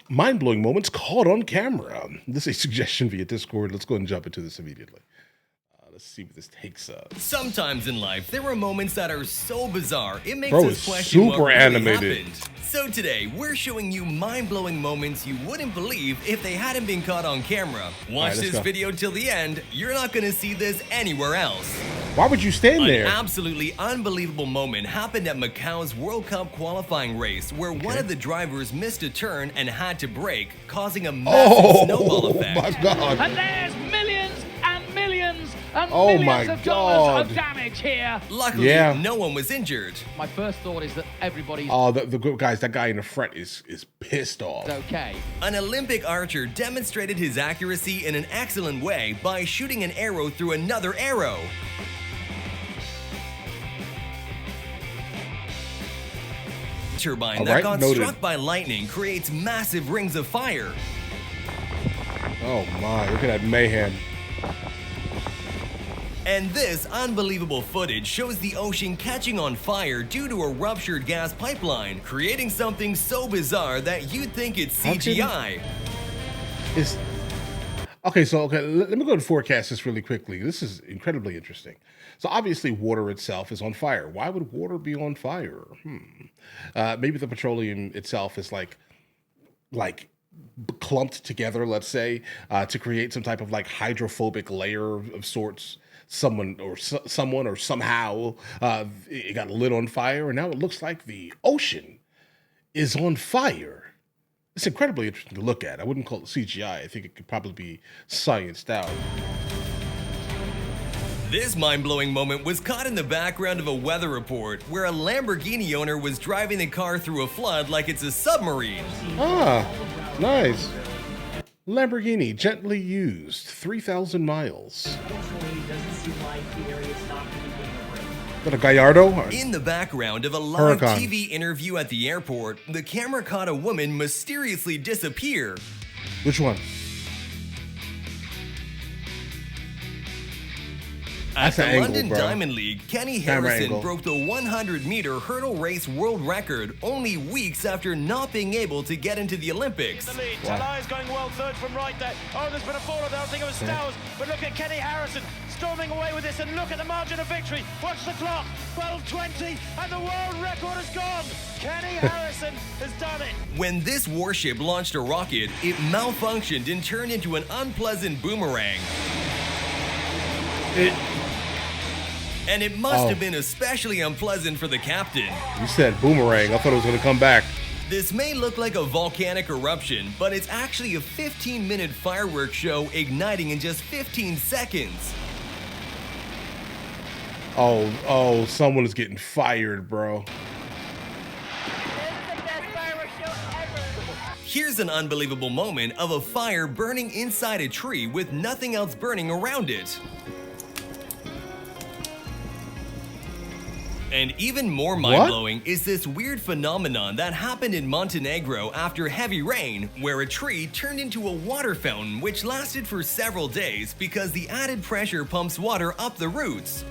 mind-blowing moments caught on camera. This is a suggestion via Discord. Let's go and jump into this immediately. Let's see what this takes us. Sometimes in life, there are moments that are so bizarre, it makes Bro, us it's question what super really animated. happened. So today, we're showing you mind-blowing moments you wouldn't believe if they hadn't been caught on camera. Watch let's this go. video till the end. You're not gonna see this anywhere else. Why would you stand An there? absolutely unbelievable moment happened at Macau's World Cup qualifying race where one of the drivers missed a turn and had to brake, causing a massive snowball effect. My God. And there's millions and millions and Oh millions my of dollars God. of damage here. Luckily, Yeah. no one was injured. My first thought is that everybody's Oh, the good guys, that guy in the front is pissed off. okay. An Olympic archer demonstrated his accuracy in an excellent way by shooting an arrow through another arrow. Turbine that got struck by lightning creates massive rings of fire. Oh my, look at that mayhem. And this unbelievable footage shows the ocean catching on fire due to a ruptured gas pipeline, creating something so bizarre that you'd think it's CGI. Let me go and forecast this really quickly. This is incredibly interesting. So obviously water itself is on fire. Why would water be on fire? Maybe the petroleum itself is like clumped together, let's say, to create some type of like hydrophobic layer of sorts. Someone or somehow it got lit on fire, and now it looks like the ocean is on fire. It's incredibly interesting to look at. I wouldn't call it CGI. I think it could probably be scienced out. This mind-blowing moment was caught in the background of a weather report where a Lamborghini owner was driving the car through a flood like it's a submarine. Ah, nice. Lamborghini, gently used, 3,000 miles. Is that a Gallardo? In the background of a live Huracan. TV interview at the airport, the camera caught a woman mysteriously disappear. Which one? At That's the an angle, London bro. Diamond League, Kenny Camera Harrison angle. broke the 100-meter hurdle race world record only weeks after not being able to get into the Olympics. The lead. Talai is going well third from right there. Oh, there's been a fall. I don't think it was Stowers, but look at Kenny Harrison storming away with this, and look at the margin of victory. Watch the clock. 12:20, and the world record is gone. Kenny Harrison has done it. When this warship launched a rocket, it malfunctioned and turned into an unpleasant boomerang. And it must have been especially unpleasant for the captain. You said boomerang. I thought it was going to come back. This may look like a volcanic eruption, but it's actually a 15-minute fireworks show igniting in just 15 seconds. Oh, someone is getting fired, bro. Here's an unbelievable moment of a fire burning inside a tree with nothing else burning around it. And even more mind-blowing is this weird phenomenon that happened in Montenegro after heavy rain, where a tree turned into a water fountain which lasted for several days because the added pressure pumps water up the roots.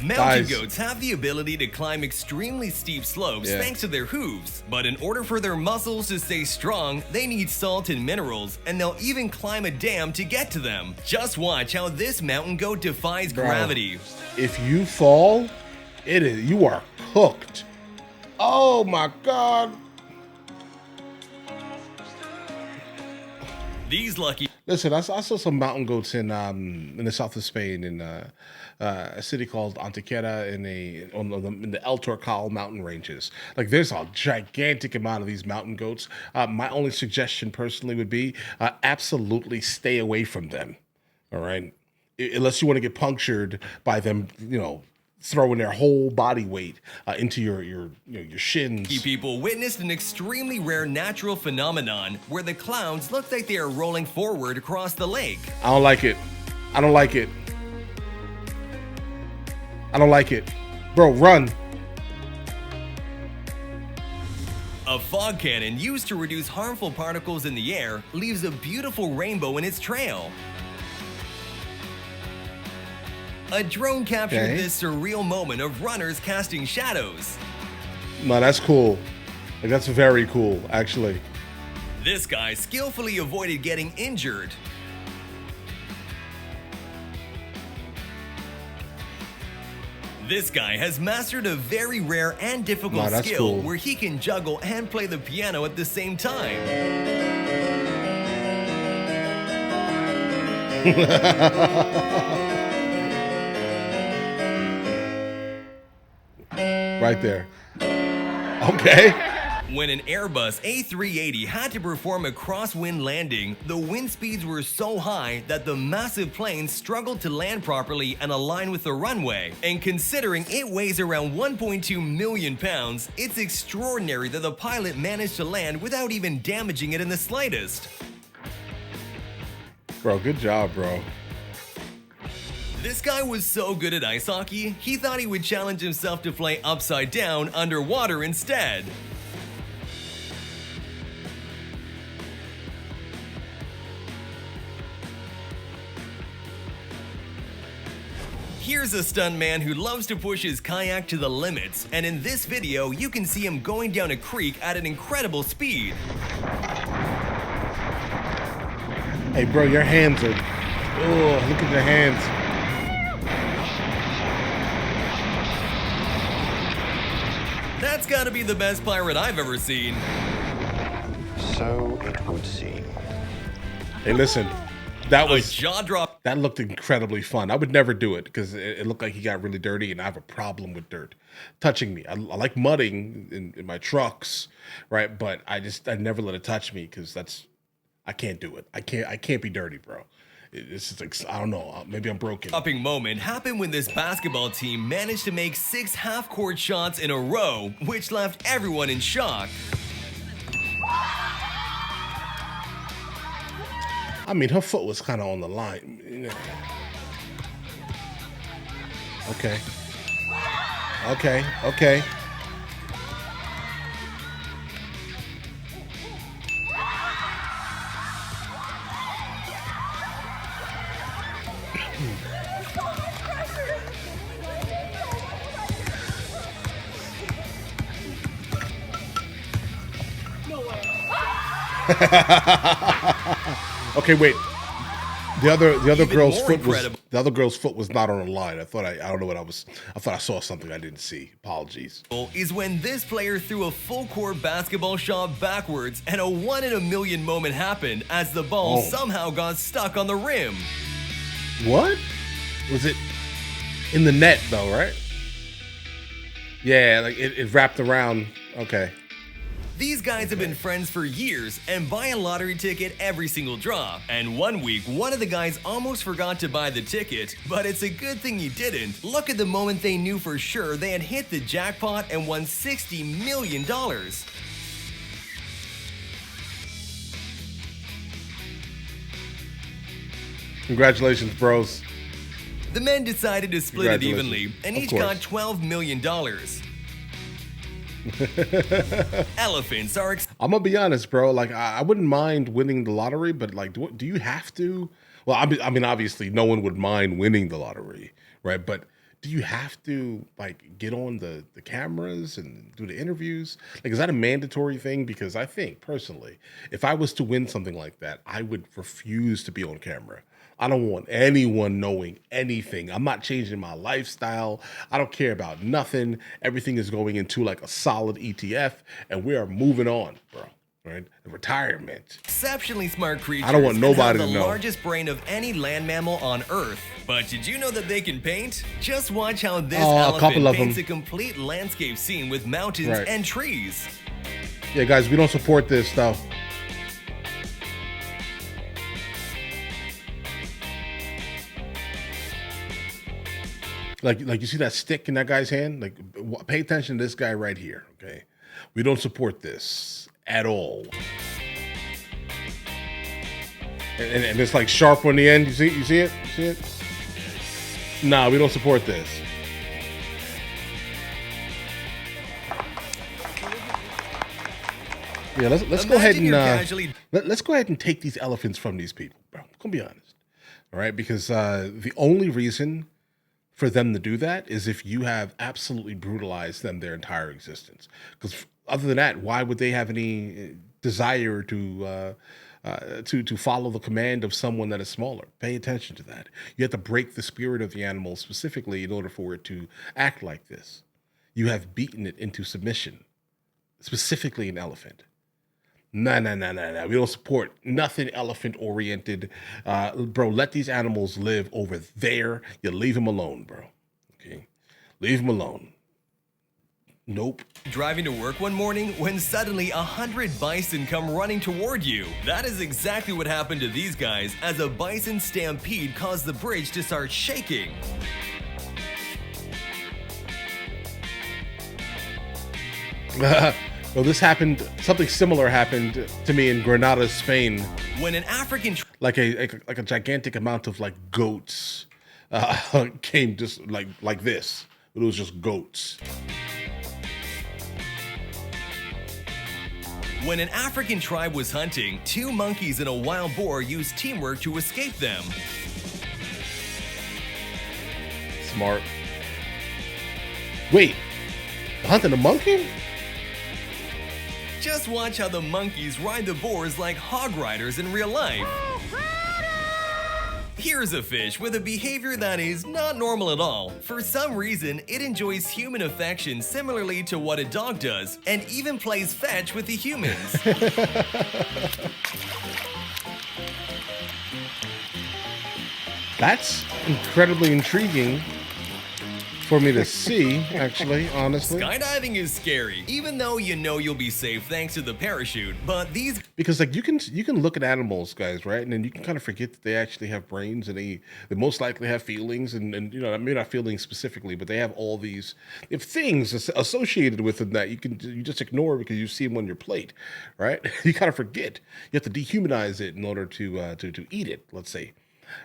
Mountain goats have the ability to climb extremely steep slopes thanks to their hooves, but in order for their muscles to stay strong, they need salt and minerals, and they'll even climb a dam to get to them. Just watch how this mountain goat defies gravity. If you fall, you are cooked. Oh my God. These lucky... Listen, I saw some mountain goats in the south of Spain in a city called Antequera in the El Torcal mountain ranges. Like, there's a gigantic amount of these mountain goats. My only suggestion personally would be absolutely stay away from them. All right, unless you want to get punctured by them, throwing their whole body weight into your shins. People witnessed an extremely rare natural phenomenon where the clouds look like they are rolling forward across the lake. I don't like it. I don't like it. I don't like it. Bro, run. A fog cannon used to reduce harmful particles in the air leaves a beautiful rainbow in its trail. A drone captured this surreal moment of runners casting shadows. No, that's cool. Like, that's very cool, actually. This guy skillfully avoided getting injured. This guy has mastered a very rare and difficult skill where he can juggle and play the piano at the same time. Right there. Okay. When an Airbus A380 had to perform a crosswind landing, the wind speeds were so high that the massive plane struggled to land properly and align with the runway. And considering it weighs around 1.2 million pounds, it's extraordinary that the pilot managed to land without even damaging it in the slightest. Bro, good job, bro. This guy was so good at ice hockey, he thought he would challenge himself to play upside down underwater instead. Here's a stuntman who loves to push his kayak to the limits, and in this video you can see him going down a creek at an incredible speed. Hey bro, your hands are... Oh, look at your hands. That's gotta be the best pirate I've ever seen. So it would seem. Hey listen, that was... A jaw drop. That looked incredibly fun. I would never do it because it looked like he got really dirty, and I have a problem with dirt touching me. I like mudding in my trucks, right? But I never let it touch me because I can't do it. I can't be dirty, bro. It's just like, I don't know. Maybe I'm broken. Stopping moment happened when this basketball team managed to make 6 half-court shots in a row, which left everyone in shock. I mean, her foot was kind of on the line. You know. Okay. Okay. Okay. Okay, wait. The other girl's foot was not on the line. I don't know what I thought I saw something I didn't see. Apologies. Is when this player threw a full court basketball shot backwards and a 1 in a million moment happened as the ball somehow got stuck on the rim. What? Was it in the net though, right? Yeah, like it wrapped around. Okay. These guys have been friends for years and buy a lottery ticket every single draw. And one week, one of the guys almost forgot to buy the ticket, but it's a good thing he didn't. Look at the moment they knew for sure they had hit the jackpot and won $60 million. Congratulations, bros. The men decided to split it evenly, and each got $12 million. Elephants are... I'm gonna be honest, bro. Like, I wouldn't mind winning the lottery, but like, do you have to? Well, I mean, obviously, no one would mind winning the lottery, right? But do you have to like get on the cameras and do the interviews? Like, is that a mandatory thing? Because I think personally, if I was to win something like that, I would refuse to be on camera. I don't want anyone knowing anything. I'm not changing my lifestyle. I don't care about nothing. Everything is going into like a solid ETF, and we are moving on, bro. Right? The retirement. Exceptionally smart creatures. I don't want nobody to know. The largest brain of any land mammal on Earth. But did you know that they can paint? Just watch how this elephant paints a complete landscape scene with mountains and trees. Yeah, guys, we don't support this stuff. Like you see that stick in that guy's hand? Like, pay attention to this guy right here, okay? We don't support this at all. And it's like sharp on the end. You see it? You see it? Nah, we don't support this. Yeah, let's go ahead and let's go ahead and take these elephants from these people, bro. I'm gonna be honest, all right? Because the only reason for them to do that is if you have absolutely brutalized them their entire existence. Because other than that, why would they have any desire to follow the command of someone that is smaller? Pay attention to that. You have to break the spirit of the animal specifically in order for it to act like this. You have beaten it into submission, specifically an elephant. No. We don't support nothing elephant-oriented. Bro, let these animals live over there. You leave them alone, bro. Okay? Leave them alone. Nope. Driving to work one morning when suddenly 100 bison come running toward you. That is exactly what happened to these guys as a bison stampede caused the bridge to start shaking. Well, this happened, something similar happened to me in Granada, Spain. When an African like a gigantic amount of like goats came just like this. It was just goats. When an African tribe was hunting, 2 monkeys and a wild boar used teamwork to escape them. Smart. Wait, hunting a monkey? Just watch how the monkeys ride the boars like hog riders in real life. Here's a fish with a behavior that is not normal at all. For some reason, it enjoys human affection similarly to what a dog does, and even plays fetch with the humans. That's incredibly intriguing for me to see, actually, honestly. Skydiving is scary, even though you know you'll be safe thanks to the parachute, but these... Because like you can look at animals, guys, right? And then you can kind of forget that they actually have brains and they most likely have feelings and you know, maybe not feelings specifically, but they have all these things associated with them that you just ignore because you see them on your plate, right? You kind of forget. You have to dehumanize it in order to eat it, let's say.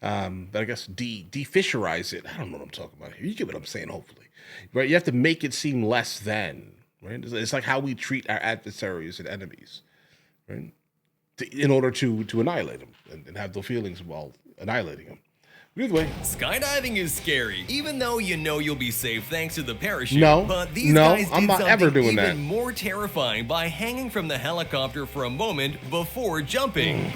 But I guess defisherize it. I don't know what I'm talking about here. You get what I'm saying, hopefully. Right? You have to make it seem less than, right? It's like how we treat our adversaries and enemies, right? In order to annihilate them and have the feelings while annihilating them. But either way. Skydiving is scary, even though you know you'll be safe thanks to the parachute. No, but these guys I'm did not something ever doing even that. more terrifying by hanging from the helicopter for a moment before jumping.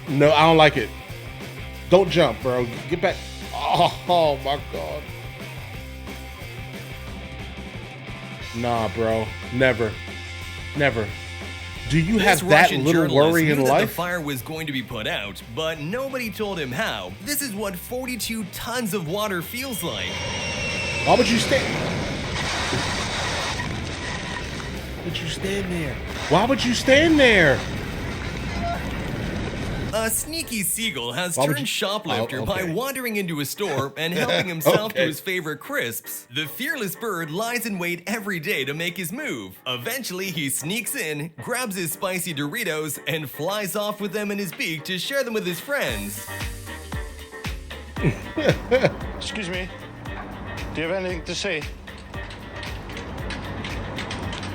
No, I don't like it. Don't jump, bro. Get back. Oh my God. Nah, bro. Never. Do you have that Russian little worry in knew that life? the fire was going to be put out, but nobody told him how. This is what 42 tons of water feels like. Why would you stand? Would you stand there? Why would you stand there? A sneaky seagull has turned shoplifter by okay. wandering into a store and helping himself to Okay. his favorite crisps. The fearless bird lies in wait every day to make his move. Eventually, he sneaks in, grabs his spicy Doritos, and flies off with them in his beak to share them with his friends. Excuse me. Do you have anything to say?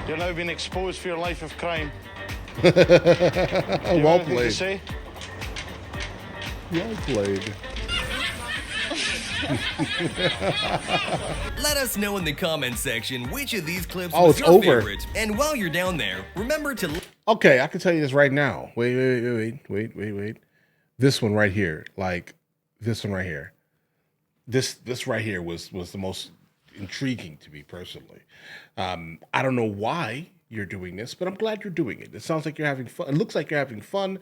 You're now being exposed for your life of crime. Do you have Well anything to played. say? Well played. Let us know in the comments section which of these clips Oh, was it's your over. favorite. And while you're down there, remember to... Okay, I can tell you this right now. Wait. This one right here, like this one right here. This right here was the most intriguing to me personally. I don't know why you're doing this, but I'm glad you're doing it. It sounds like you're having fun. It looks like you're having fun.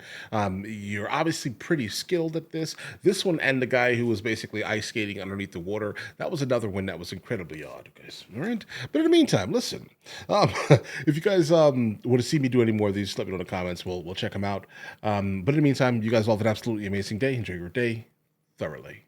You're obviously pretty skilled at this. This one and the guy who was basically ice skating underneath the water, that was another one that was incredibly odd, guys. All right? But in the meantime, listen, if you guys want to see me do any more of these, let me know in the comments. We'll check them out. But in the meantime, you guys all have an absolutely amazing day. Enjoy your day thoroughly.